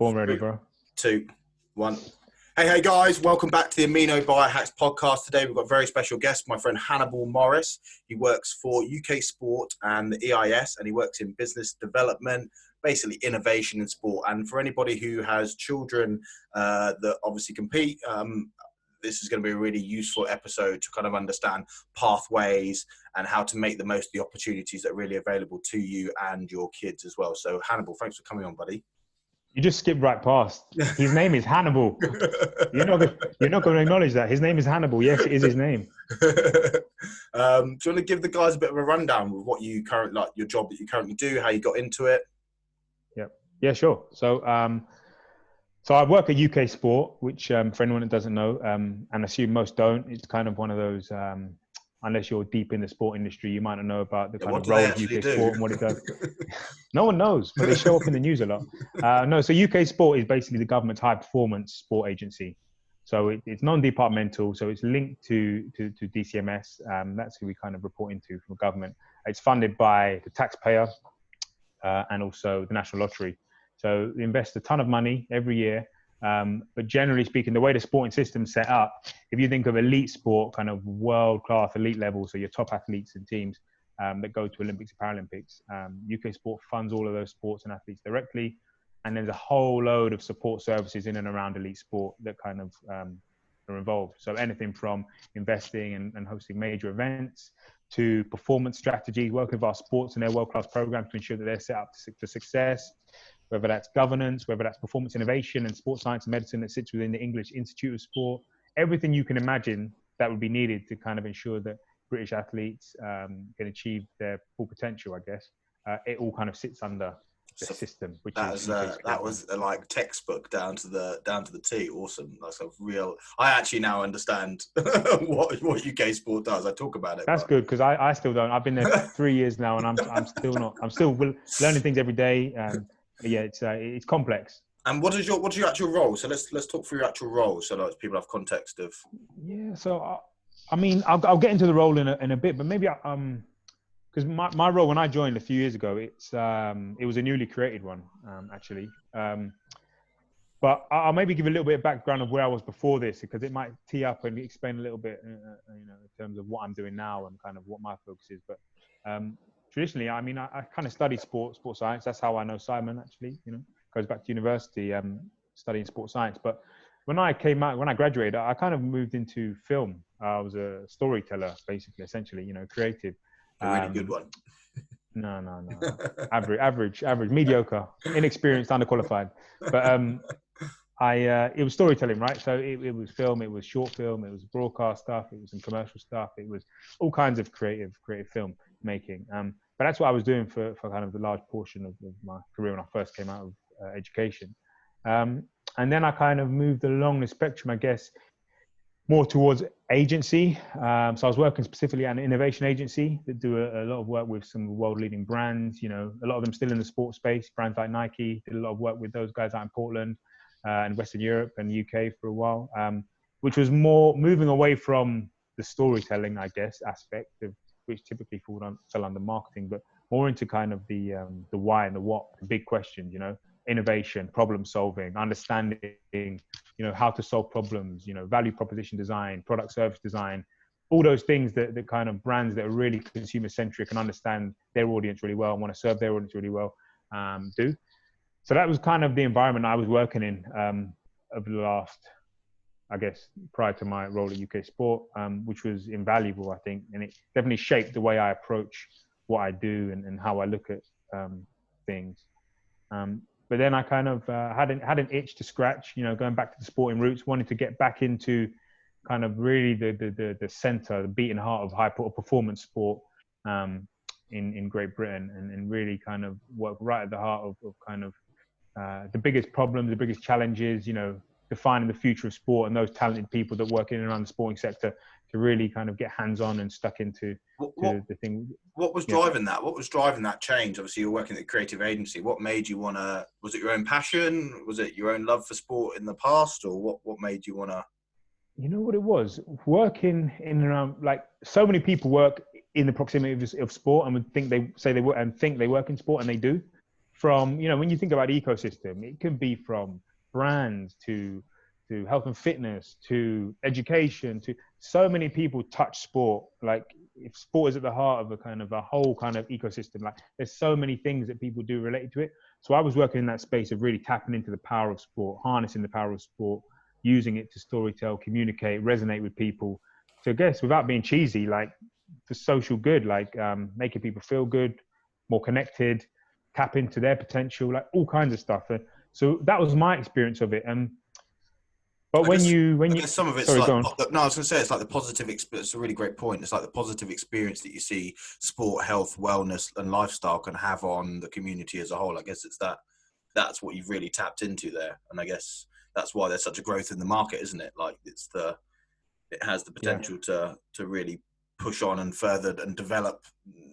Born ready, bro. 2, 1. Hey guys, welcome back to the Amino Biohacks Podcast. Today we've got a very special guest, my friend Hannibal Morris. He works for UK Sport and the EIS, and he works in business development, basically innovation in sport. And for anybody who has children that obviously compete, this is going to be a really useful episode to kind of understand pathways and how to make the most of the opportunities that are really available to you and your kids as well. So Hannibal, thanks for coming on, buddy. You just skipped right past. His name is Hannibal. You're not going to acknowledge that. His name is Hannibal. Yes, it is his name. Do you want to give the guys a bit of a rundown with what you currently, like your job that you currently do, how you got into it? Yeah, sure. So I work at UK Sport, which for anyone that doesn't know, and I assume most don't, it's kind of one of those, unless you're deep in the sport industry, you might not know about the kind of role of UK Sport and what it does. No one knows, but they show up in the news a lot. So UK Sport is basically the government's high performance sport agency. So it's non-departmental, so it's linked to DCMS. That's who we kind of report into from government. It's funded by the taxpayer and also the National Lottery. So they invest a ton of money every year. But generally speaking, the way the sporting system's set up, if you think of elite sport, kind of world-class elite level, so your top athletes and teams that go to Olympics and Paralympics, UK Sport funds all of those sports and athletes directly. And there's a whole load of support services in and around elite sport that kind of are involved. So anything from investing and hosting major events to performance strategies, working with our sports and their world-class programs to ensure that they're set up for success, whether that's governance, whether that's performance innovation and sports science and medicine that sits within the English Institute of Sport, everything you can imagine that would be needed to kind of ensure that British athletes can achieve their full potential, I guess. It all kind of sits under the system, which that was like textbook down to the T. Awesome. That's a real. I actually now understand what UK Sport does. I talk about it. That's good because I still don't. I've been there 3 years now, and I'm still not. I'm still learning things every day. Yeah, it's complex. And what's your actual role? So let's talk through your actual role, so that people have context of. Yeah. So I mean, I'll get into the role in a bit, but maybe because my role when I joined a few years ago, it was a newly created one, actually. But I'll maybe give a little bit of background of where I was before this, because it might tee up and explain a little bit, in terms of what I'm doing now and kind of what my focus is. But traditionally, I mean, I kind of studied sports science. That's how I know Simon, actually. Goes back to university, studying sports science. But when I graduated, I kind of moved into film. I was a storyteller, basically, essentially, creative. A really good one. No. average, mediocre, inexperienced, underqualified. But it was storytelling, right? So it was film, it was short film, it was broadcast stuff, it was some commercial stuff, it was all kinds of creative film making. But that's what I was doing for kind of the large portion of my career when I first came out of education. And then I kind of moved along the spectrum, I guess, more towards agency. So I was working specifically at an innovation agency that do a lot of work with some world-leading brands, a lot of them still in the sports space, brands like Nike, did a lot of work with those guys out in Portland and Western Europe and the UK for a while, which was more moving away from the storytelling, I guess, aspect of which typically fell under marketing, but more into kind of the why and the what, the big questions, innovation, problem solving, understanding, how to solve problems, value proposition design, product service design, all those things that kind of brands that are really consumer centric and understand their audience really well and want to serve their audience really well do. So that was kind of the environment I was working in over the last, I guess, prior to my role at UK Sport, which was invaluable, I think. And it definitely shaped the way I approach what I do and how I look at things. But then I kind of had an itch to scratch, going back to the sporting roots, wanted to get back into kind of really the center, the beating heart of high performance sport in Great Britain, and really kind of work right at the heart of kind of the biggest problems, the biggest challenges, defining the future of sport and those talented people that work in and around the sporting sector to really kind of get hands-on and stuck into the thing. What was driving that? What was driving that change? Obviously, you're working at a creative agency. What made you want to, was it your own passion? Was it your own love for sport in the past? Or what made you want to? You know what it was? Working in and around, like so many people work in the proximity of sport and would think they work in sport, and they do. from, you know, when you think about ecosystem, it can be from brands to health and fitness to education to so many people touch sport. Like if sport is at the heart of a whole kind of ecosystem, like there's so many things that people do related to it. So I was working in that space of really tapping into the power of sport, harnessing the power of sport, using it to storytell, communicate, resonate with people. So I guess without being cheesy, like for social good, like making people feel good, more connected, tap into their potential, like all kinds of stuff. So that was my experience of it. But when you some of it's sorry, like, go on. no, I was going to say it's like the positive experience. It's a really great point. It's like the positive experience that you see sport, health, wellness, and lifestyle can have on the community as a whole. I guess it's that's what you've really tapped into there, and I guess that's why there's such a growth in the market, isn't it? Like it has the potential to really push on and further and develop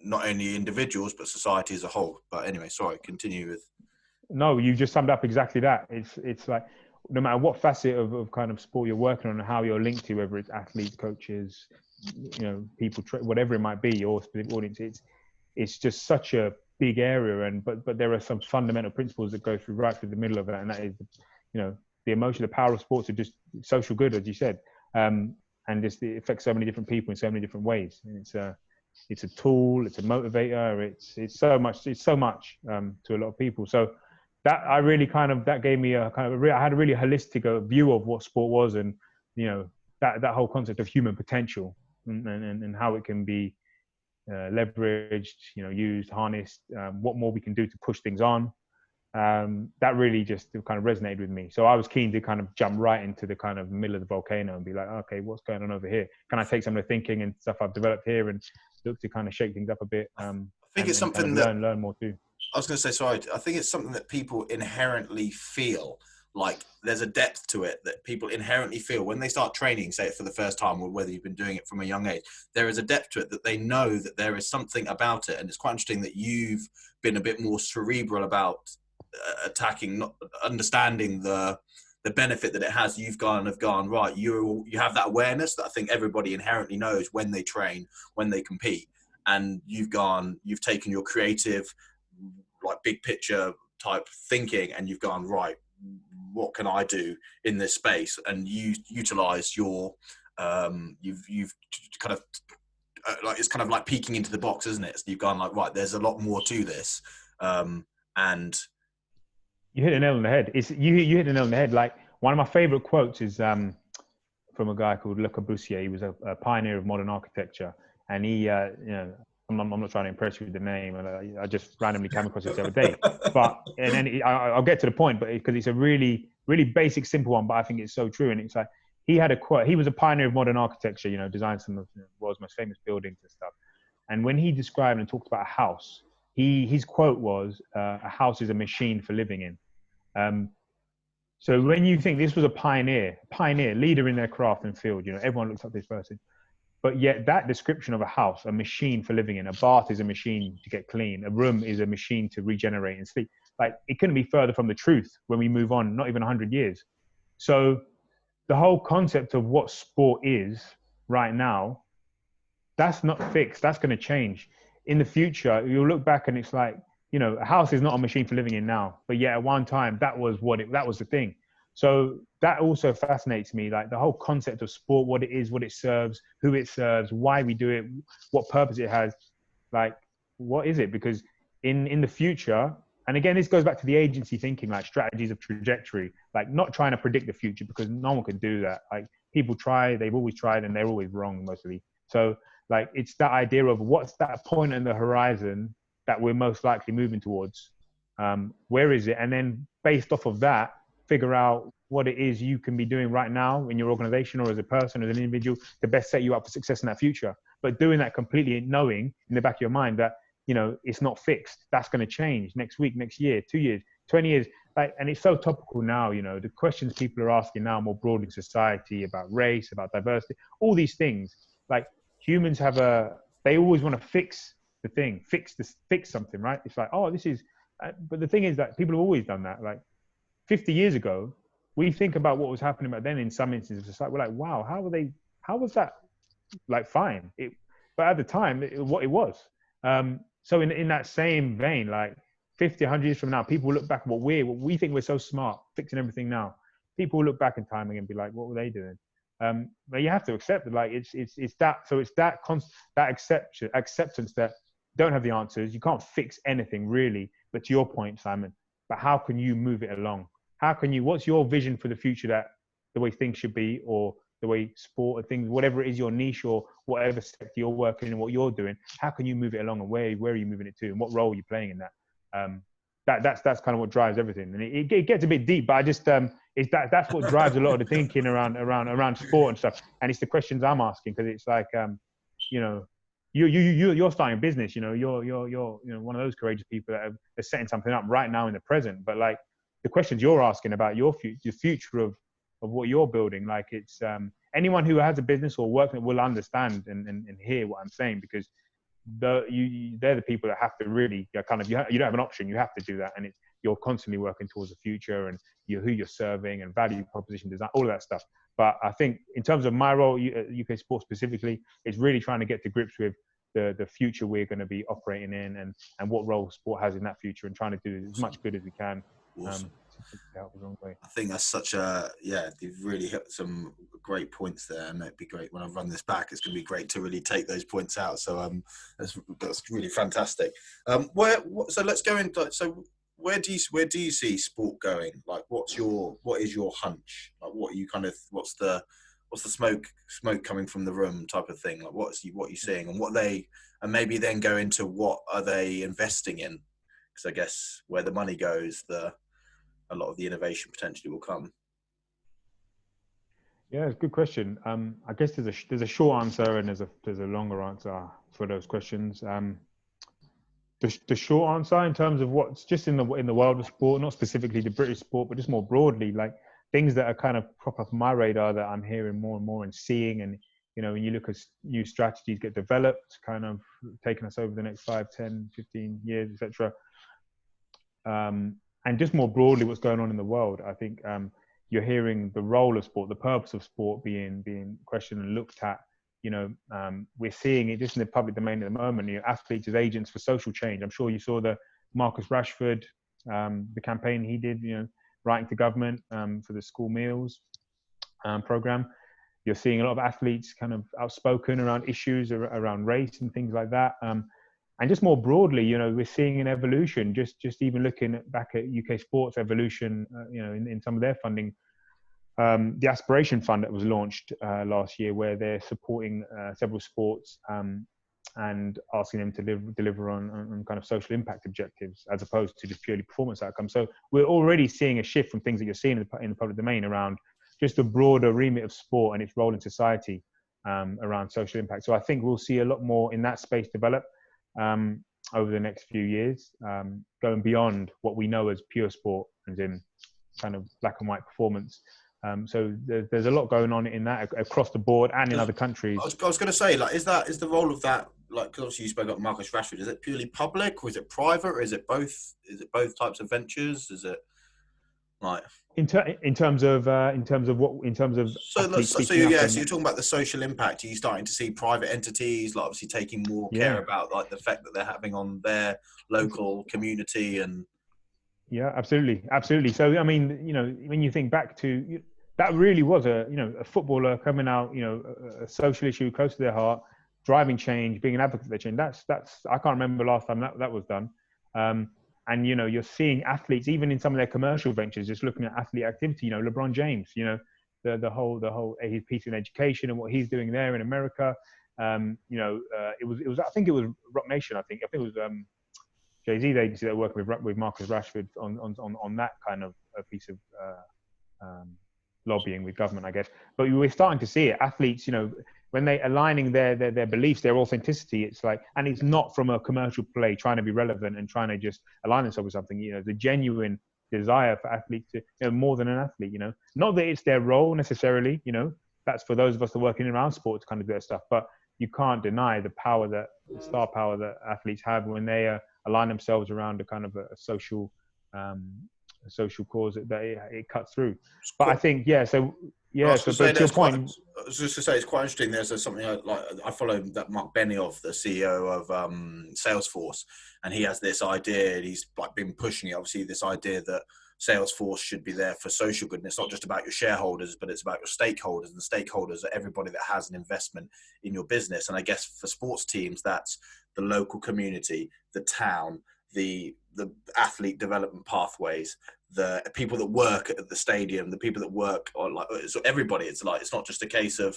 not only individuals but society as a whole. But anyway, sorry, continue with. No, you just summed up exactly that. It's like no matter what facet of kind of sport you're working on and how you're linked to, whether it's athletes, coaches, you know, people, whatever it might be, your specific audience, it's just such a big area. But there are some fundamental principles that go through right through the middle of that, and that is, you know, the emotion, the power of sports are just social good, as you said, and just it affects so many different people in so many different ways. And it's a tool, it's a motivator, it's so much to a lot of people. So that I really that gave me I had a really holistic view of what sport was, and you know that whole concept of human potential and how it can be leveraged, you know, used, harnessed, what more we can do to push things on. That really just kind of resonated with me. So I was keen to kind of jump right into the kind of middle of the volcano and be like, okay, what's going on over here? Can I take some of the thinking and stuff I've developed here and look to kind of shake things up a bit? I think it's something kind of learn more too. I was going to say, sorry, I think it's something that people inherently feel, like there's a depth to it that people inherently feel when they start training, say it for the first time, or whether you've been doing it from a young age. There is a depth to it that they know that there is something about it. And it's quite interesting that you've been a bit more cerebral about understanding the benefit that it has. You've gone, right, you have that awareness that I think everybody inherently knows when they train, when they compete. And you've taken your creative, like big picture type thinking, and you've gone, right, what can I do in this space? And you utilize your you've kind of like, it's kind of like peeking into the box, isn't it? So you've gone like, right, there's a lot more to this, and you hit the nail on the head. You hit the nail on the head. Like one of my favorite quotes is from a guy called Le Corbusier. He was a pioneer of modern architecture, and he you know, I'm not trying to impress you with the name, and I just randomly came across it the other day. But and then I'll get to the point, but because it's a really, really basic, simple one, but I think it's so true. And it's like he had a quote. He was a pioneer of modern architecture. You know, designed some of the world's most famous buildings and stuff. And when he described and talked about a house, his quote was, "A house is a machine for living in." So when you think this was a pioneer, leader in their craft and field, you know, everyone looks up to this person. But yet that description of a house, a machine for living in, a bath is a machine to get clean, a room is a machine to regenerate and sleep. Like it couldn't be further from the truth when we move on, not even 100 years. So the whole concept of what sport is right now, that's not fixed. That's going to change. In the future, you'll look back and it's like, you know, a house is not a machine for living in now. But yet at one time, that was the thing. So that also fascinates me, like the whole concept of sport, what it is, what it serves, who it serves, why we do it, what purpose it has. Like, what is it? Because in the future, and again, this goes back to the agency thinking, like strategies of trajectory, like not trying to predict the future because no one can do that. Like people try, they've always tried and they're always wrong mostly. So like, it's that idea of what's that point on the horizon that we're most likely moving towards. Where is it? And then based off of that, figure out what it is you can be doing right now in your organization or as a person, as an individual, to best set you up for success in that future. But doing that completely knowing in the back of your mind that, you know, it's not fixed. That's going to change next week, next year, 2 years, 20 years. Like, and it's so topical now, you know, the questions people are asking now more broadly in society about race, about diversity, all these things. Like humans they always want to fix the thing, fix something, right? It's like, oh, this is, but the thing is that people have always done that. Like 50 years ago, we think about what was happening back then in some instances. It's like, we're like, wow, how was that like fine? But at the time, what it was. So in that same vein, like 50, 100 years from now, people will look back at what we think we're so smart, fixing everything now. People will look back in time and be like, what were they doing? But you have to accept it. Like it's that acceptance that don't have the answers. You can't fix anything really. But to your point, Simon, but how can you move it along? What's your vision for the future, that the way things should be, or the way sport or things, whatever it is, your niche or whatever sector you're working in, what you're doing, how can you move it along, and where are you moving it to, and what role are you playing in that? That's kind of what drives everything. And it gets a bit deep, but I just that's what drives a lot of the thinking around sport and stuff. And it's the questions I'm asking, because it's like you're starting a business, you're one of those courageous people that are setting something up right now in the present. But like the questions you're asking about your future of what you're building, like it's anyone who has a business or working will understand and hear what I'm saying, because they're the people that have to really you don't have an option, you have to do that. And you're constantly working towards the future, and who you're serving, and value proposition design, all of that stuff. But I think in terms of my role, UK Sport specifically, is really trying to get to grips with the future we're going to be operating in, and what role sport has in that future, and trying to do as much good as we can. Awesome. Help the wrong way. I think that's you've really hit some great points there, and it'd be great when I run this back. It's going to be great to really take those points out. So that's really fantastic. So let's go into where do you see sport going? Like, what is your hunch? Like, what's the smoke coming from the room type of thing? Like, what are you seeing, and maybe then go into what are they investing in? Because I guess where the money goes, a lot of the innovation potentially will come. Yeah, it's a good question. I guess there's a short answer and there's a longer answer for those questions. The short answer, in terms of what's just in the world of sport, not specifically the British sport, but just more broadly, like things that are kind of crop up on my radar that I'm hearing more and more and seeing. And when you look at new strategies get developed, kind of taking us over the next 5, 10, 15 years, etc. And just more broadly, what's going on in the world, I think you're hearing the role of sport, the purpose of sport being questioned and looked at. We're seeing it just in the public domain at the moment. Athletes as agents for social change. I'm sure you saw the Marcus Rashford, the campaign he did, writing to government for the school meals program. You're seeing a lot of athletes kind of outspoken around issues around race and things like that. And just more broadly, we're seeing an evolution, just even looking back at UK sports evolution, in some of their funding. The Aspiration Fund that was launched last year, where they're supporting several sports and asking them to deliver on kind of social impact objectives, as opposed to just purely performance outcomes. So we're already seeing a shift from things that you're seeing in the public domain around just the broader remit of sport and its role in society around social impact. So I think we'll see a lot more in that space develop over the next few years, going beyond what we know as pure sport, as in kind of black and white performance. So there's a lot going on in that across the board and in other countries. I was going to say, like, is the role of that, like, because obviously you spoke about Marcus Rashford, is it purely public, or is it private, or is it both? Is it both types of ventures? Is it like in terms of so you're talking about the social impact? Are you starting to see private entities, like, obviously taking more care about, like, the effect that they're having on their local community? And yeah, absolutely. So I mean, when you think back to that, really was a footballer coming out, a social issue close to their heart, driving change, being an advocate for their change. That's I can't remember the last time that was done. And you're seeing athletes even in some of their commercial ventures, just looking at athlete activity. LeBron James, the whole his piece in education and what he's doing there in America. It was I think it was Rock Nation. I think it was Jay-Z's agency that worked with Marcus Rashford on that kind of a piece of lobbying with government, I guess. But we're starting to see it. Athletes, when they aligning their beliefs, their authenticity, it's like, and it's not from a commercial play trying to be relevant and trying to just align themselves with something. The genuine desire for athletes to, more than an athlete. Not that it's their role necessarily. That's for those of us that are working around sport to kind of do that stuff. But you can't deny the star power that athletes have when they align themselves around a kind of a social cause that it cuts through. But I think, but to your point, was just to say, it's quite interesting. There's something I follow that Mark Benioff, the CEO of Salesforce, and he has this idea, and he's like been pushing it. Obviously, this idea that Salesforce should be there for social good. And it's not just about your shareholders, but it's about your stakeholders. And the stakeholders are everybody that has an investment in your business. And I guess for sports teams, that's the local community, the town, the athlete development pathways, the people that work at the stadium, the people that work on, like, so everybody. It's like, it's not just a case of,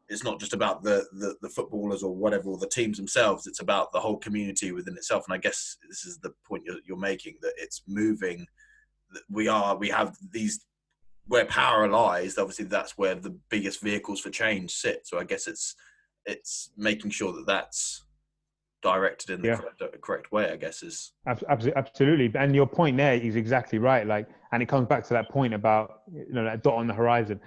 it's not just about the footballers or whatever, or the teams themselves. It's about the whole community within itself. And I guess this is the point you're making, that it's moving. We have these, where power lies, obviously that's where the biggest vehicles for change sit. So I guess it's making sure that that's directed in the correct way, I guess, is absolutely. And your point there is exactly right. Like, and it comes back to that point about, that dot on the horizon,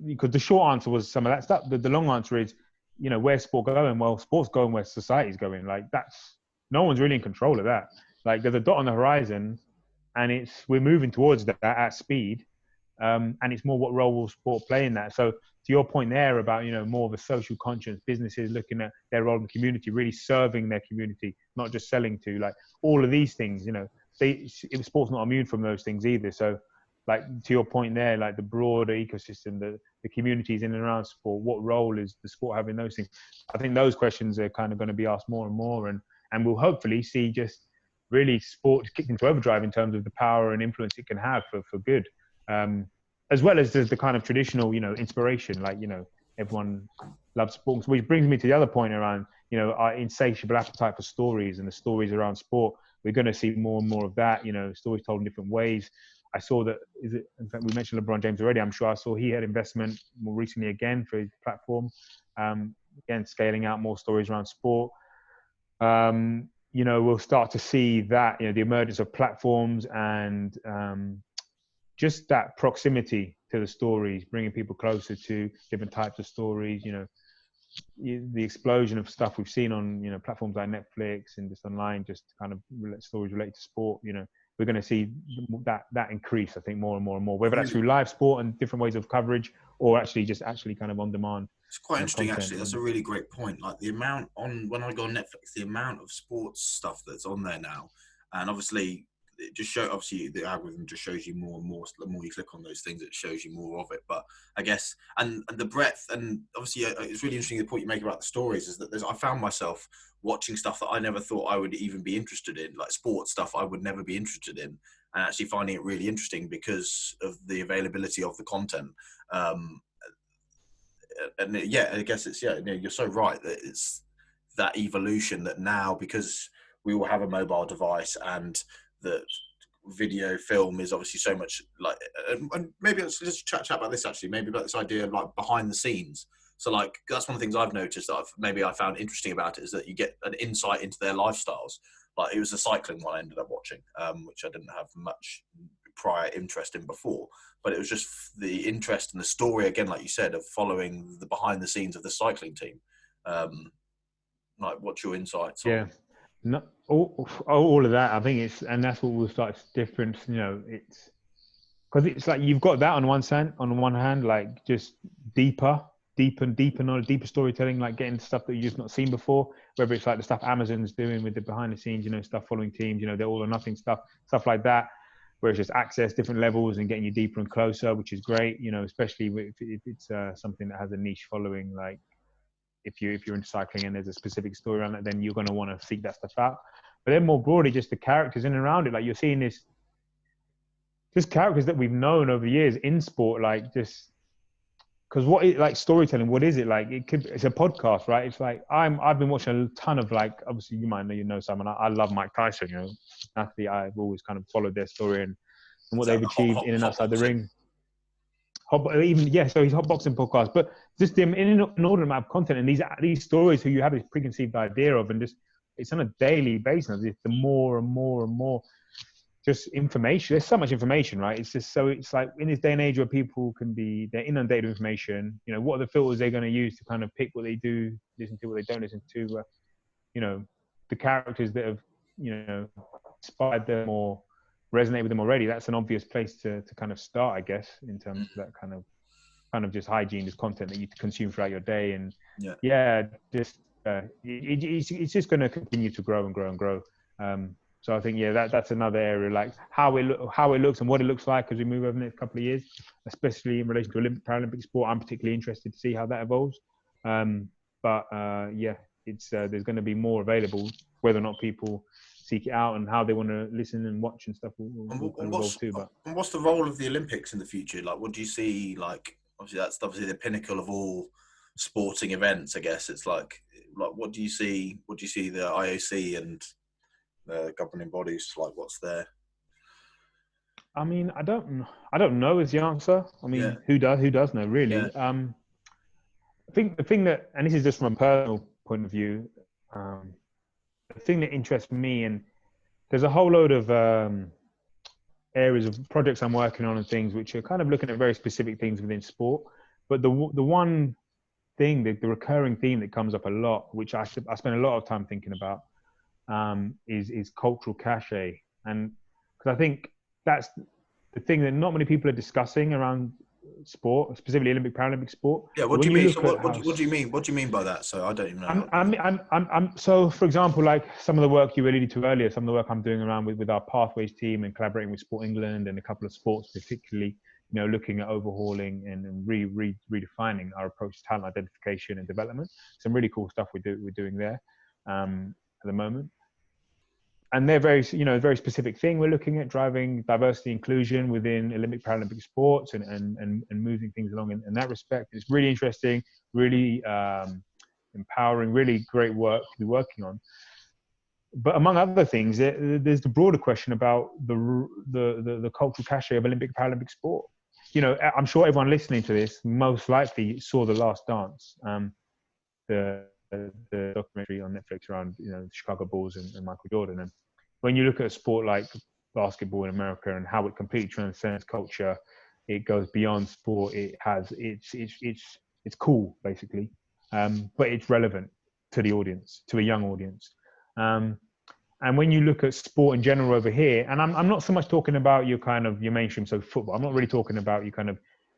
because the short answer was some of that stuff. The long answer is, where's sport going? Well, sport's going where society's going. Like, that's, no one's really in control of that. Like, there's a dot on the horizon, and we're moving towards that at speed. And it's more, what role will sport play in that? So to your point there about, more of a social conscience, businesses looking at their role in the community, really serving their community, not just selling to, like, all of these things, sport's not immune from those things either. So, like, to your point there, like the broader ecosystem, the communities in and around sport, what role is the sport having those things? I think those questions are kind of going to be asked more and more, and we'll hopefully see just really sport kicked into overdrive in terms of the power and influence it can have for good. As well as the kind of traditional, inspiration, like, everyone loves sports, which brings me to the other point around, our insatiable appetite for stories and the stories around sport. We're going to see more and more of that, stories told in different ways. I saw that, in fact, we mentioned LeBron James already. I'm sure I saw he had investment more recently again for his platform. Again, scaling out more stories around sport. We'll start to see that, the emergence of platforms and, just that proximity to the stories, bringing people closer to different types of stories, the explosion of stuff we've seen on, platforms like Netflix and just online, just kind of stories related to sport, we're going to see that increase, I think, more and more and more, whether that's through live sport and different ways of coverage, or actually kind of on demand. It's quite interesting, actually. That's a really great point. Like, the amount when I go on Netflix, the amount of sports stuff that's on there now, and obviously, it just obviously the algorithm just shows you more and more. The more you click on those things, it shows you more of it. But I guess, and the breadth, and obviously it's really interesting, the point you make about the stories is that I found myself watching stuff that I never thought I would even be interested in, like sports stuff I would never be interested in, and actually finding it really interesting because of the availability of the content. And I guess it's, you're so right that it's that evolution that now, because we all have a mobile device, and that video film is obviously so much like, and maybe let's just chat about this, actually, maybe about this idea of, like, behind the scenes. So, like, that's one of the things I've noticed that I found interesting about it, is that you get an insight into their lifestyles. Like, it was a cycling one I ended up watching, which I didn't have much prior interest in before, but it was just the interest in the story, again, like you said, of following the behind the scenes of the cycling team. Like, what's your insights on? No, all of that, I think and that's what will start to difference, it's because it's like, you've got that on one hand, like, just deeper knowledge, deeper storytelling, like getting stuff that you've just not seen before, whether it's like the stuff Amazon's doing with the behind the scenes, stuff following teams, the all or nothing stuff like that, where it's just access different levels and getting you deeper and closer, which is great, especially if it's something that has a niche following. Like, if you're into cycling and there's a specific story around it, then you're going to want to seek that stuff out. But then more broadly, just the characters in and around it, like, you're seeing this, just characters that we've known over the years in sport, like, just because like storytelling, what is it like? It's a podcast, right? It's like, I've been watching a ton of, like, obviously you might know, someone. I love Mike Tyson, Nathalie, I've always kind of followed their story and what they've achieved in and outside the ring. So he's hot boxing podcast, but just the inordinate amount of content and these stories who you have this preconceived idea of, and just, it's on a daily basis. The more and more and more just information. There's so much information, right? It's just, so it's like, in this day and age where people they're inundated with information, what are the filters they're going to use to kind of pick what they do listen to, what they don't listen to, the characters that have, inspired them or resonate with them already. That's an obvious place to kind of start, I guess, in terms of that kind of kind of just hygiene, this content that you consume throughout your day. And just it's just going to continue to grow and grow and grow. So I think, that's another area, like how it looks and what it looks like as we move over the next couple of years, especially in relation to Olympic, Paralympic sport. I'm particularly interested to see how that evolves. It's there's going to be more available. Whether or not people seek it out and how they want to listen and watch and stuff will evolve too. But what's the role of the Olympics in the future? Like, what do you see? Like, obviously that's the pinnacle of all sporting events. I guess it's like what do you see? What do you see the IOC and the governing bodies, like, what's there? I mean, I don't know is the answer. I mean, who does know, really? I think the thing that, and this is just from a personal point of view, the thing that interests me, and there's a whole load of areas of projects I'm working on and things which are kind of looking at very specific things within sport. But the one thing, the recurring theme that comes up a lot, which I spend a lot of time thinking about, is cultural cachet. And because I think that's the thing that not many people are discussing around sport, specifically Olympic, Paralympic sport. Yeah, what do you mean? So what do you mean? What do you mean by that? So I don't even know. So, for example, like some of the work you alluded to earlier, some of the work I'm doing around with our Pathways team and collaborating with Sport England and a couple of sports, particularly, looking at overhauling and redefining our approach to talent identification and development. Some really cool stuff we're doing there at the moment. And they're very specific thing. We're looking at driving diversity inclusion within Olympic, Paralympic sports and moving things along in that respect. It's really interesting, really empowering, really great work to be working on. But among other things, there's the broader question about the cultural cachet of Olympic, Paralympic sport. I'm sure everyone listening to this most likely saw The Last Dance, the documentary on Netflix around the Chicago Bulls and Michael Jordan. And when you look at a sport like basketball in America and how it completely transcends culture, it goes beyond sport. It's cool basically, but it's relevant to the audience, to a young audience. And when you look at sport in general over here, and I'm not so much talking about your mainstream, so football. I'm not really talking about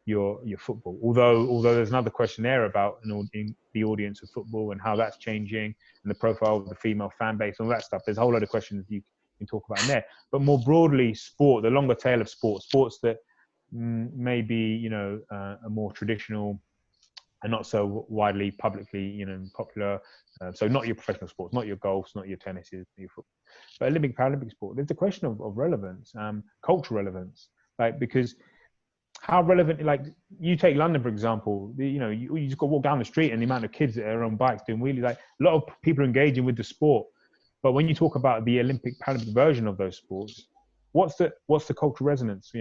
your football. Although there's another question there about in the audience of football and how that's changing and the profile of the female fan base and all that stuff. There's a whole lot of questions you can talk about in there. But more broadly, sport, the longer tail of sports that may be a more traditional and not so widely publicly popular. So not your professional sports, not your golfs, not your tennises, your football, but Olympic, Paralympic sport. There's a question of relevance, cultural relevance, because how relevant, like you take London, for example, you just got to walk down the street and the amount of kids that are on bikes doing wheelies, like a lot of people are engaging with the sport. But when you talk about the Olympic, Paralympic version of those sports, what's the cultural resonance?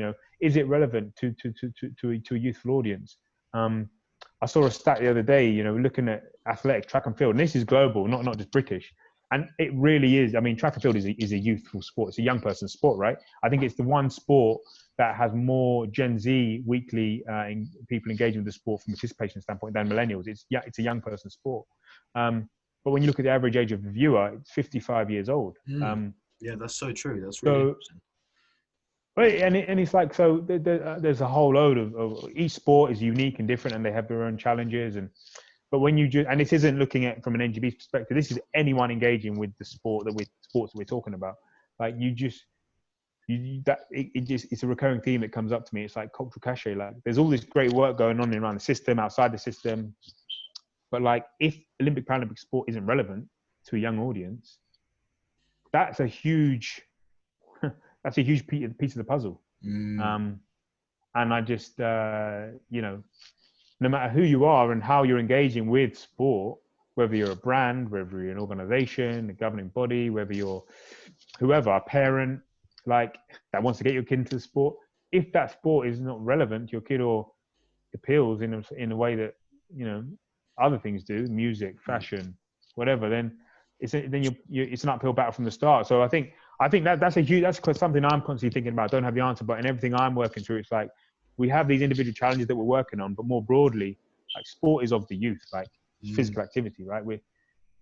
Is it relevant to a youthful audience? I saw a stat the other day, looking at athletics, track and field, and this is global, not just British. And it really is. I mean, track and field is a youthful sport. It's a young person's sport, right? I think it's the one sport that has more Gen Z weekly people engaging with the sport from a participation standpoint than millennials. It's a young person's sport. But when you look at the average age of the viewer, it's 55 years old. Yeah, that's so true. That's really interesting. And it's like, so there's a whole load of each sport is unique and different, and they have their own challenges. But when and this isn't looking at from an NGB perspective, this is anyone engaging with the sports that we're talking about. Like it's a recurring theme that comes up to me. It's like cultural cachet. Like there's all this great work going on around the system, outside the system. But like if Olympic, Paralympic sport isn't relevant to a young audience, that's a huge piece of the puzzle. And I just, no matter who you are and how you're engaging with sport, whether you're a brand, whether you're an organization, a governing body, whether you're whoever, a parent, like that wants to get your kid into the sport, if that sport is not relevant to your kid or appeals in a way that, other things do, music, fashion, whatever, then it's an uphill battle from the start. So I think that's something I'm constantly thinking about. I don't have the answer, but in everything I'm working through, it's like we have these individual challenges that we're working on, but more broadly, like sport is of the youth, like physical activity, right?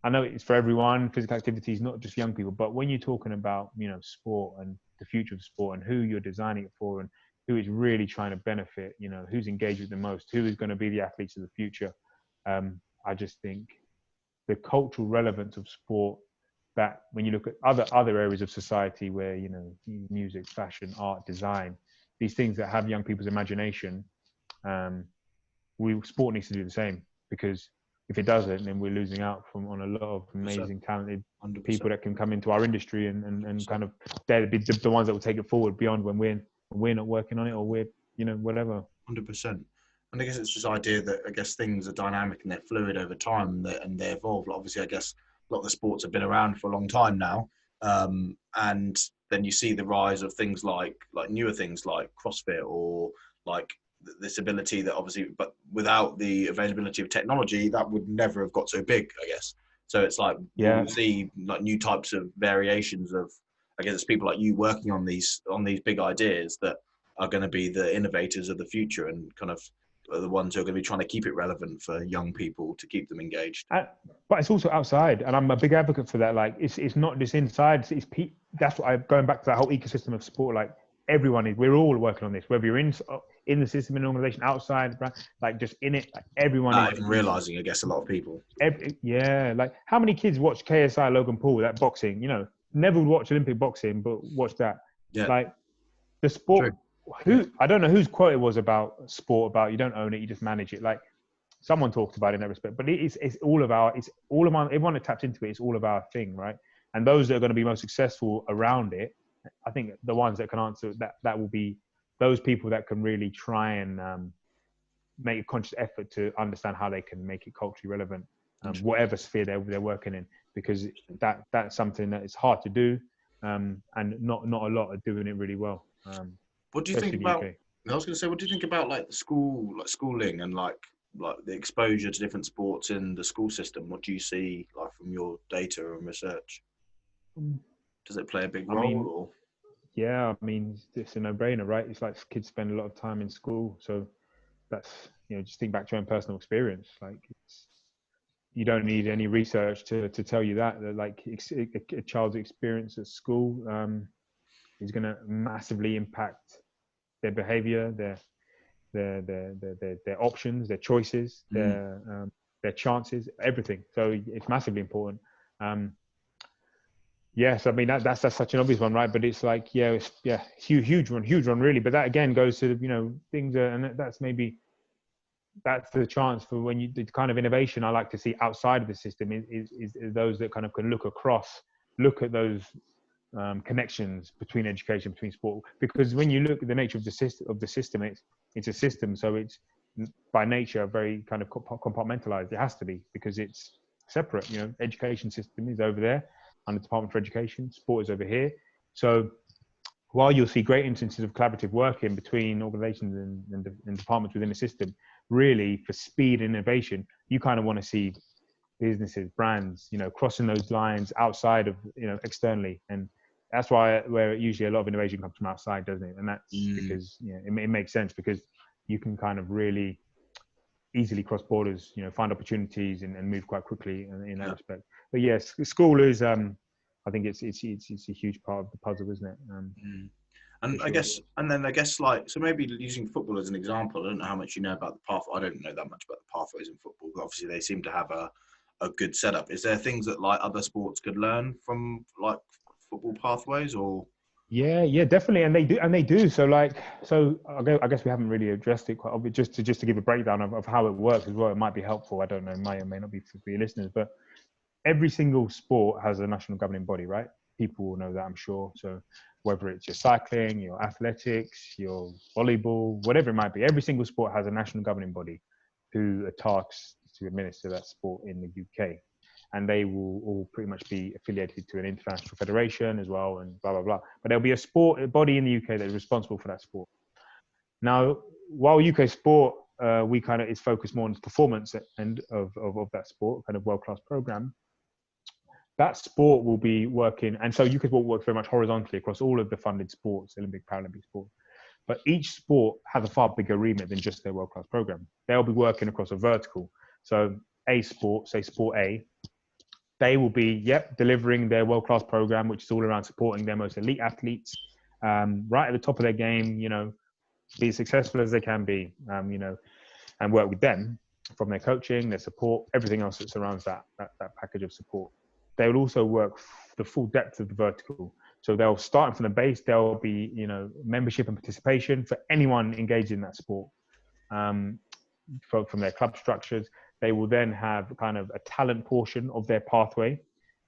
I know it's for everyone. Physical activity is not just young people, but when you're talking about sport and the future of sport and who you're designing it for and who is really trying to benefit, who's engaged with the most, who is going to be the athletes of the future. I just think the cultural relevance of sport, that when you look at other areas of society where, music, fashion, art, design, these things that have young people's imagination, sport needs to do the same, because if it doesn't, then we're losing out on a lot of amazing, talented 100%. people that can come into our industry and kind of, they're the ones that will take it forward beyond when we're not working on it, or we're, whatever. 100%. And I guess it's this idea that I guess things are dynamic and they're fluid over time, and they evolve. Like, obviously, I guess a lot of the sports have been around for a long time now, and then you see the rise of things like newer things like CrossFit, or like this ability that obviously, but without the availability of technology, that would never have got so big, I guess. So it's like, you see like new types of variations of, I guess it's people like you working on these big ideas that are going to be the innovators of the future, and kind of are the ones who are going to be trying to keep it relevant for young people, to keep them engaged. But it's also outside, and I'm a big advocate for that. Like, it's not just inside. That's what I'm going back to, that whole ecosystem of sport. Like, we're all working on this, whether you're in the system, in an organization, outside, like just in it, like everyone. Not even realizing, I guess, a lot of people. Like, how many kids watch KSI Logan Paul, that boxing? Never would watch Olympic boxing, but watch that. Yeah. Like, the sport. I don't know whose quote it was about sport, about you don't own it, you just manage it. Like, someone talked about it in that respect, but it's all of everyone that taps into it, it's all of our thing, right? And those that are going to be most successful around it, I think the ones that can answer that will be those people that can really try and make a conscious effort to understand how they can make it culturally relevant, whatever sphere they're working in, because that's something that is hard to do, and not a lot are doing it really well. What do you think about? I was going to say, what do you think about like the schooling, and like the exposure to different sports in the school system? What do you see like from your data and research? Does it play a big role? Yeah, I mean, it's a no-brainer, right? It's like kids spend a lot of time in school, so that's, just think back to your own personal experience. Like, you don't need any research to tell you that like a child's experience at school is going to massively impact their behavior, their options, their choices, their chances, everything. So it's massively important. Yes, I mean that's such an obvious one, right? But it's like, huge one, really. But that again goes to things, and that's the chance for the kind of innovation I like to see outside of the system is those that kind of can look at those connections between education, between sport. Because when you look at the nature of the system, it's a system, so it's by nature very kind of compartmentalized. It has to be, because it's separate. Education system is over there under the Department for Education, sport is over here. So while you'll see great instances of collaborative working between organizations and departments within the system, really for speed and innovation, you kind of want to see businesses, brands, crossing those lines outside of, externally. And that's where usually a lot of innovation comes from outside, doesn't it? And that's because, it makes sense, because you can kind of really easily cross borders, find opportunities and move quite quickly in that respect. But yes, school is, I think it's a huge part of the puzzle, isn't it? And sure. I guess like, so maybe using football as an example, I don't know how much you know about the path. I don't know that much about the pathways in football, but obviously they seem to have a good setup. Is there things that like other sports could learn from like football pathways, or? Yeah, definitely. And they do. So I guess we haven't really addressed it quite obviously, just to give a breakdown of how it works as well. It might be helpful. I don't know, may or may not be for your listeners, but every single sport has a national governing body, right? People will know that, I'm sure. So whether it's your cycling, your athletics, your volleyball, whatever it might be, every single sport has a national governing body who are tasked to administer that sport in the UK. And they will all pretty much be affiliated to an international federation as well, and blah, blah, blah. But there'll be a body in the UK that is responsible for that sport. Now, while UK sport, it's focused more on performance and of that sport, kind of world-class program, that sport will be working. And so UK sport works very much horizontally across all of the funded sports, Olympic, Paralympic sports. But each sport has a far bigger remit than just their world-class program. They'll be working across a vertical. So a sport, say Sport A, they will be, delivering their world-class program, which is all around supporting their most elite athletes, right at the top of their game, be as successful as they can be, and work with them from their coaching, their support, everything else that surrounds that package of support. They will also work the full depth of the vertical. So they'll start from the base. There'll be, membership and participation for anyone engaged in that sport. From their club structures, they will then have kind of a talent portion of their pathway,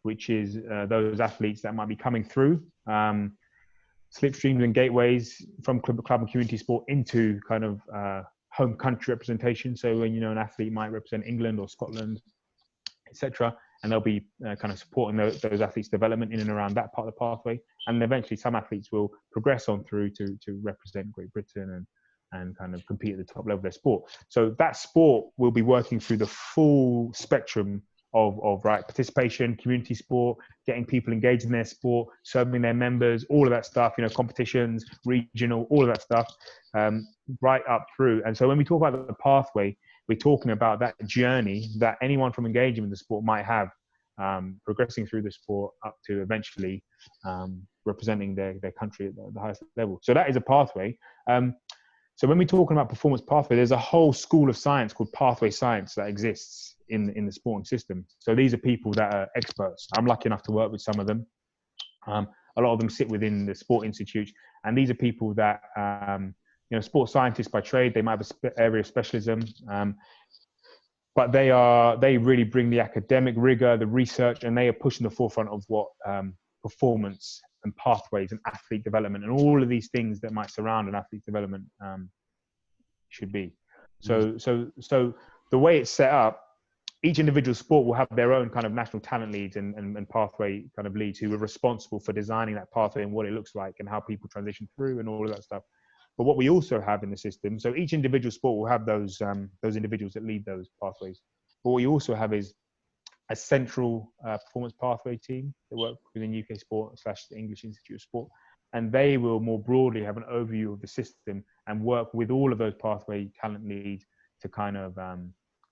which is those athletes that might be coming through slipstreams and gateways from club and community sport into kind of home country representation. So when an athlete might represent England or Scotland, etc., and they'll be kind of supporting those athletes' development in and around that part of the pathway. And eventually, some athletes will progress on through to represent Great Britain and kind of compete at the top level of their sport. So that sport will be working through the full spectrum of participation, community sport, getting people engaged in their sport, serving their members, all of that stuff, competitions, regional, all of that stuff, right up through. And so when we talk about the pathway, we're talking about that journey that anyone from engaging with the sport might have, progressing through the sport up to eventually representing their country at the highest level. So that is a pathway. So when we're talking about performance pathway, there's a whole school of science called pathway science that exists in the sporting system. So these are people that are experts. I'm lucky enough to work with some of them. A lot of them sit within the sport institute, and these are people that sports scientists by trade. They might have an area of specialism, but they really bring the academic rigor, the research, and they are pushing the forefront of what performance and pathways and athlete development and all of these things that might surround an athlete development should be. So the way it's set up, each individual sport will have their own kind of national talent leads and pathway kind of leads who are responsible for designing that pathway and what it looks like and how people transition through and all of that stuff. But what we also have in the system, so each individual sport will have those individuals that lead those pathways. But what we also have is a central performance pathway team that work within UK Sport / the English Institute of Sport. And they will more broadly have an overview of the system and work with all of those pathway talent leads to kind of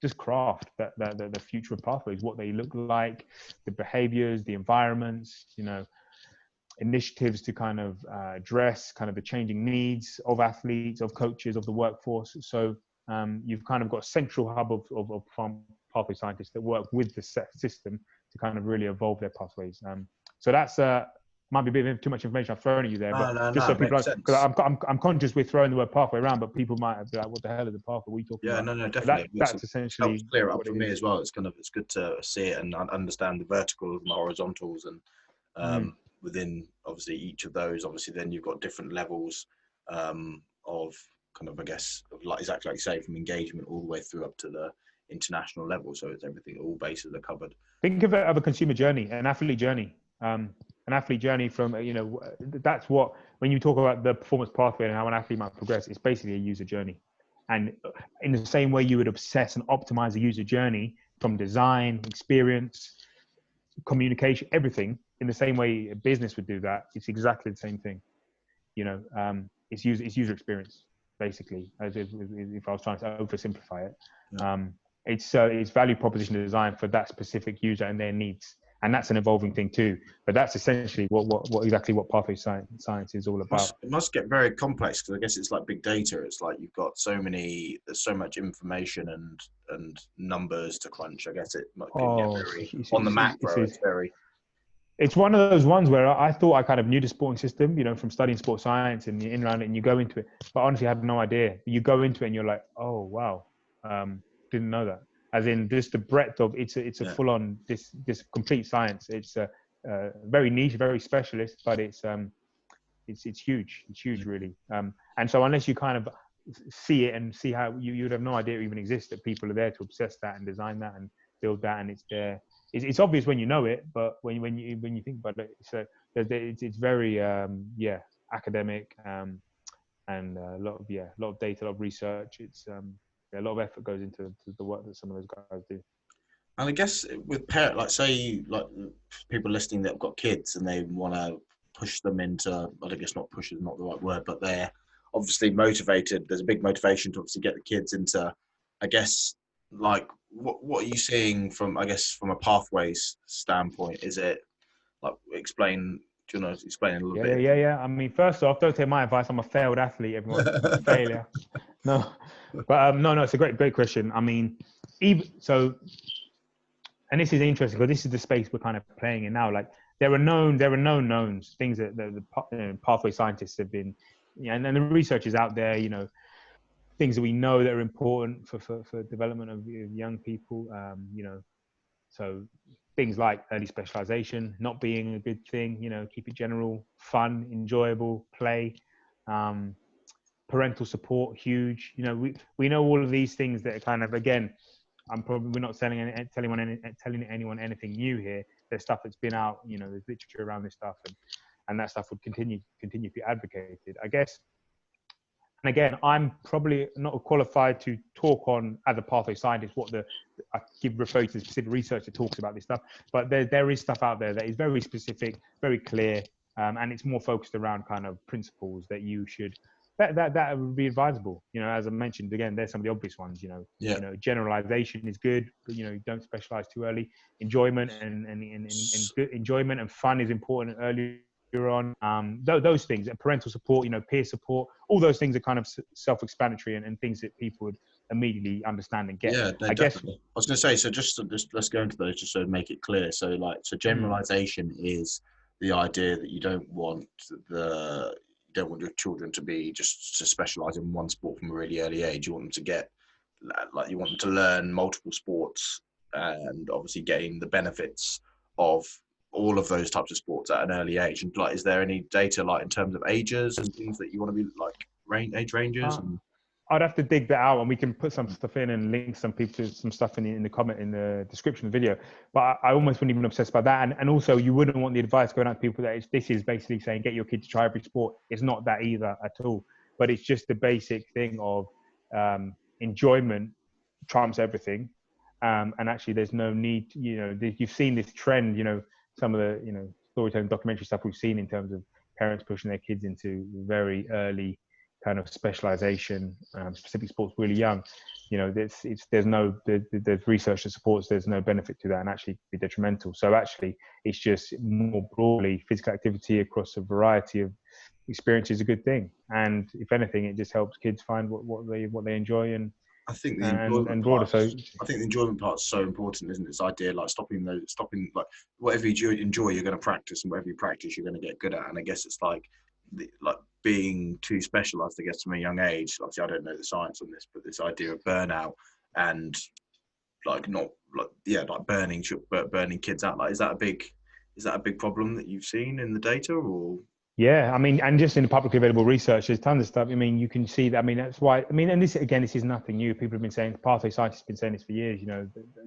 just craft the future of pathways, what they look like, the behaviors, the environments, initiatives to kind of address kind of the changing needs of athletes, of coaches, of the workforce. So you've kind of got a central hub of pathway scientists that work with the system to kind of really evolve their pathways. So that's might be a bit too much information I've thrown at you there, but just so people, because I'm conscious we're throwing the word pathway around, but people might be like, "What the hell is a pathway? We talking about?" No, definitely. That's essentially helps clear up for me as well. It's good to see it and understand the verticals and the horizontals, and within obviously each of those, obviously then you've got different levels of kind of, I guess, like exactly like you say, from engagement all the way through up to the international level. So it's everything, all bases are covered. Think of it as a consumer journey, an athlete journey. An athlete journey from, that's what, when you talk about the performance pathway and how an athlete might progress, it's basically a user journey. And in the same way you would obsess and optimize a user journey from design, experience, communication, everything, in the same way a business would do that, it's exactly the same thing. It's user experience, basically, as if I was trying to oversimplify it. Yeah. It's value proposition design for that specific user and their needs. And that's an evolving thing too. But that's essentially what pathway science is all about. It must get very complex, because I guess it's like big data. It's like you've got there's so much information and numbers to crunch. I guess it might get very on the macro. It's one of those ones where I thought I kind of knew the sporting system, from studying sports science and you're in around it and you go into it. But honestly, I had no idea. You go into it and you're like, oh wow, didn't know that. As in just the breadth of it's a full on this complete science. It's a very niche, very specialist, but it's huge. It's huge, really. And so unless you kind of see it and see how you'd have no idea it even exists, that people are there to obsess that and design that and build that, and it's there. It's obvious when you know it, but when you think about it, it's very academic and a lot of data, a lot of research. It's a lot of effort goes into the work that some of those guys do. And I guess with parents, like say, like people listening that have got kids and they want to push them into, I guess not push is not the right word, but they're obviously motivated. There's a big motivation to obviously get the kids into, I guess, like what are you seeing from a pathways standpoint? Is it like, explain Do you want to explain it a little bit? bit? Yeah. I mean, first off, don't take my advice. I'm a failed athlete, everyone. I'm a failure. No, but no, it's a great question. I mean, even so, and this is interesting because this is the space we're kind of playing in now. Like there are known knowns, things that the pathway scientists have been, and then the research is out there. Things that we know that are important for development of young people. So things like early specialization not being a good thing. Keep it general, fun, enjoyable, play. Parental support, huge. We know all of these things that are kind of, again, we're not telling anyone anything new here. There's stuff that's been out, there's literature around this stuff, and that stuff would continue to be advocated, I guess. And again, I'm probably not qualified to talk on, as a pathway scientist, refer you to the specific research that talks about this stuff. But there is stuff out there that is very specific, very clear, and it's more focused around kind of principles that you should, that would be advisable. As I mentioned, again, there's some of the obvious ones. Generalization is good, but don't specialize too early. Enjoyment and good enjoyment and fun is important early on. Those things, and parental support, peer support, all those things are kind of self-explanatory and things that people would immediately understand and get. Yeah, no, definitely. I was going to say, so just let's go into those just so to make it clear. So generalization is the idea that you don't want your children to be just to specialize in one sport from a really early age. You want them to get, you want them to learn multiple sports and obviously gain the benefits of all of those types of sports at an early age. And is there any data in terms of ages and things that you want to be age ranges? I'd have to dig that out, and we can put some stuff in and link some people to some stuff in the comment in the description of the video. But I almost wouldn't even obsess about that. And also, you wouldn't want the advice going out to people that this is basically saying get your kid to try every sport. It's not that either at all. But it's just the basic thing of enjoyment trumps everything. And actually, there's no need. You've seen this trend. Some of the storytelling documentary stuff we've seen in terms of parents pushing their kids into very early kind of specialization, specific sports really young. There's research that supports there's no benefit to that and actually be detrimental. So actually, it's just more broadly physical activity across a variety of experiences is a good thing. And if anything, it just helps kids find what they enjoy and. I think the enjoyment part is so important, isn't it? This idea stopping whatever you enjoy, you're going to practice, and whatever you practice, you're going to get good at. And I guess it's being too specialized, I guess, from a young age. Obviously, I don't know the science on this, but this idea of burnout and burning kids out. Is that a big problem that you've seen in the data, or? Yeah, I mean, and just in the publicly available research, there's tons of stuff. I mean, you can see that. I mean, that's why. I mean, and this is nothing new. People have been saying, pathway scientists have been saying this for years.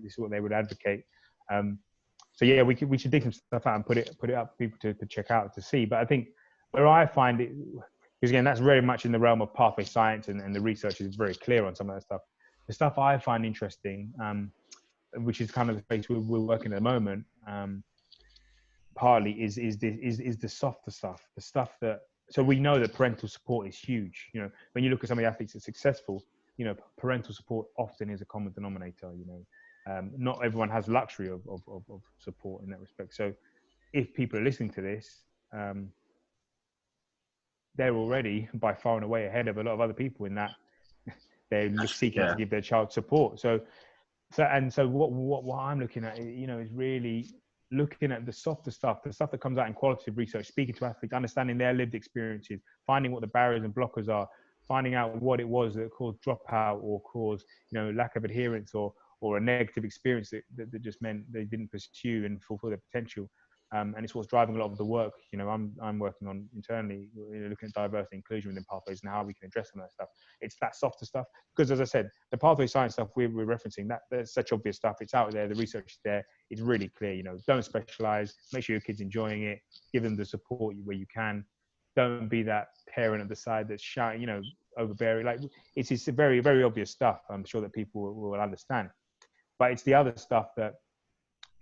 This is what they would advocate. So yeah, we should dig some stuff out and put it up for people to check out to see. But I think where I find it, because again, that's very much in the realm of pathway science, and the research is very clear on some of that stuff. The stuff I find interesting, which is kind of the space we're working at the moment. Partly is the softer stuff, the stuff that, so we know that parental support is huge. When you look at some of the athletes that are successful, parental support often is a common denominator. Not everyone has luxury of support in that respect. So if people are listening to this, they're already by far and away ahead of a lot of other people in that they're seeking to give their child support. So what I'm looking at, is really looking at the softer stuff, the stuff that comes out in qualitative research, speaking to athletes, understanding their lived experiences, finding what the barriers and blockers are, finding out what it was that caused dropout or caused, lack of adherence or a negative experience that just meant they didn't pursue and fulfill their potential. And it's what's driving a lot of the work. I'm working on internally, looking at diversity and inclusion within pathways and how we can address some of that stuff. It's that softer stuff, because as I said, the pathway science stuff we're referencing, there's such obvious stuff. It's out there. The research is there. It's really clear. Don't specialize. Make sure your kid's enjoying it. Give them the support where you can. Don't be that parent at the side that's shouting, overbearing. It's very, very obvious stuff. I'm sure that people will understand. But it's the other stuff that,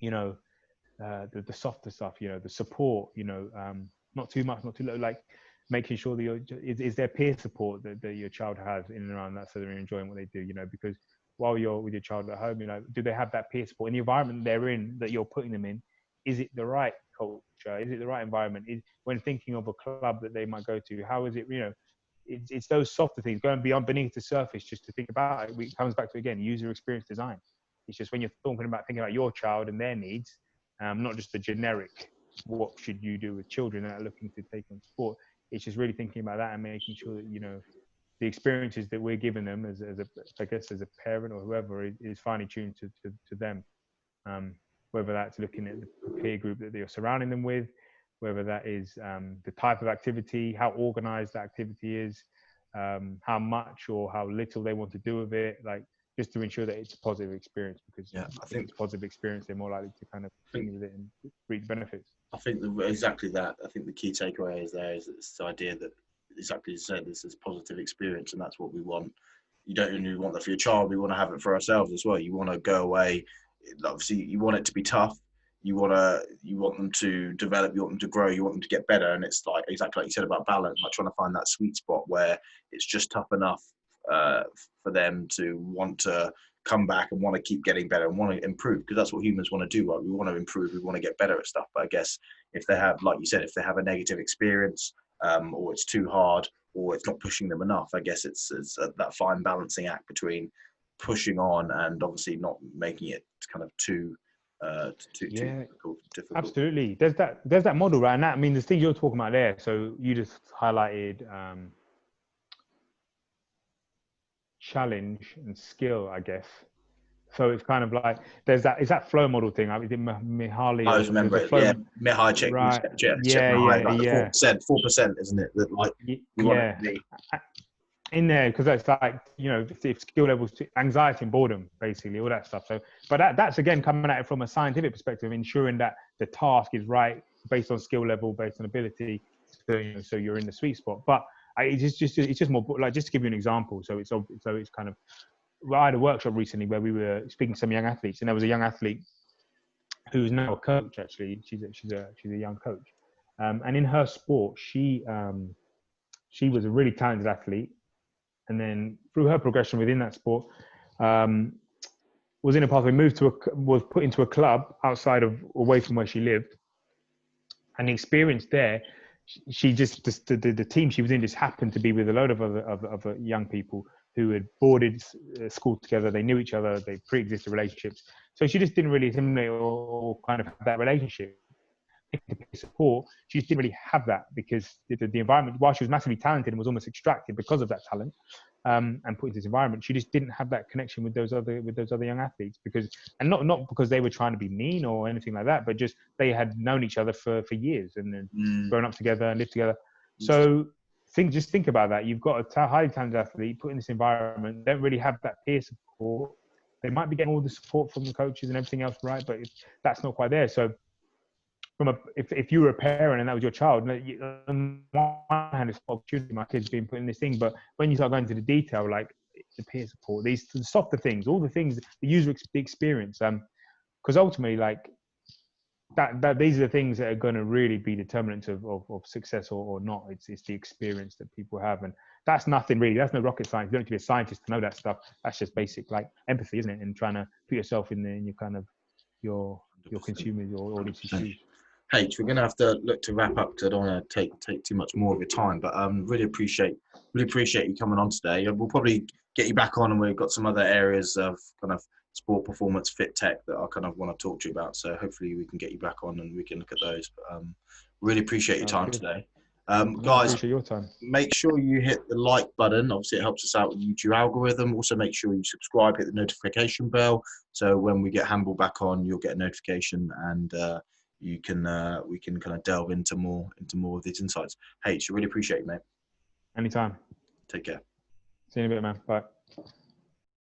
the softer stuff, the support, not too much, not too low, making sure that is there peer support that your child has in and around that, so they're enjoying what they do, because while you're with your child at home, do they have that peer support in the environment they're in, that you're putting them in? Is it the right culture? Is it the right environment? When thinking of a club that they might go to, how is it, it's those softer things, going beyond beneath the surface, just to think about it. It comes back to, again, user experience design. It's just when you're thinking about your child and their needs, not just the generic, what should you do with children that are looking to take on sport. It's just really thinking about that and making sure that, the experiences that we're giving them as a parent or whoever is finely tuned to them. Whether that's looking at the peer group that you're surrounding them with, whether that is the type of activity, how organized the activity is, how much or how little they want to do with it, like just to ensure that it's a positive experience, because I think it's a positive experience, they're more likely to kind of think with it and reap benefits. I think exactly that. I think the key takeaway is this idea that, exactly as you said, this is positive experience, and that's what we want. You don't only want that for your child, we want to have it for ourselves as well. You want to go away, obviously you want it to be tough, you want them to develop, you want them to grow, you want them to get better, and it's like exactly like you said about balance, like trying to find that sweet spot where it's just tough enough for them to want to come back and want to keep getting better and want to improve, because that's what humans want to do, right? We want to improve, we want to get better at stuff. But I guess if they have, like you said, if they have a negative experience, or it's too hard, or it's not pushing them enough, I guess it's that fine balancing act between pushing on and obviously not making it kind of too difficult. Absolutely. There's that model, right? And that, I mean, the thing you're talking about there, so you just highlighted challenge and skill, I guess. So it's kind of like is that flow model thing? I mean, Mihaly. I remember it. Yeah, Mihaly. Right. Yeah. 4%, isn't it? That like you want it to be in there, because that's like, if skill levels, anxiety and boredom, basically all that stuff. So, but that's again coming at it from a scientific perspective, ensuring that the task is right based on skill level, based on ability, so you're in the sweet spot. But it's just more like, just to give you an example. So it's kind of. I had a workshop recently where we were speaking to some young athletes, and there was a young athlete who's now a coach. Actually, she's a young coach, and in her sport, she was a really talented athlete, and then through her progression within that sport, was in a pathway, was put into a club away from where she lived, and the experience there, she just the team she was in just happened to be with a load of other young people who had boarded school together. They knew each other, they pre-existed relationships. So she just didn't really assimilate or kind of have that relationship. Support, she just didn't really have that, because the environment, while she was massively talented and was almost extracted because of that talent, and put into this environment, she just didn't have that connection with those other young athletes, and not because they were trying to be mean or anything like that, but just they had known each other for years and then grown up together and lived together. So think about that. You've got a highly talented athlete put in this environment, don't really have that peer support. They might be getting all the support from the coaches and everything else, right? But that's not quite there. So if you were a parent and that was your child, on one hand, it's an opportunity, my kid's being put in this thing. But when you start going into the detail, like the peer support, these softer things, all the things, the user experience, because ultimately, like that these are the things that are going to really be determinants of success or not. It's the experience that people have, and that's nothing really. That's no rocket science. You don't have to be a scientist to know that stuff. That's just basic like empathy, isn't it? And trying to put yourself in your kind of your consumers, your audience's shoes. H, we're going to have to look to wrap up because I don't want to take too much more of your time. But really appreciate you coming on today. We'll probably get you back on, and we've got some other areas of kind of sport performance, fit tech that I kind of want to talk to you about. So hopefully we can get you back on and we can look at those. But really appreciate your time today. Guys, appreciate your time. Make sure you hit the like button. Obviously, it helps us out with the YouTube algorithm. Also, make sure you subscribe, hit the notification bell. So when we get Hannibal back on, you'll get a notification, and we can kind of delve into more of these insights. H, I really appreciate it, mate. Anytime. Take care. See you in a bit, man. Bye.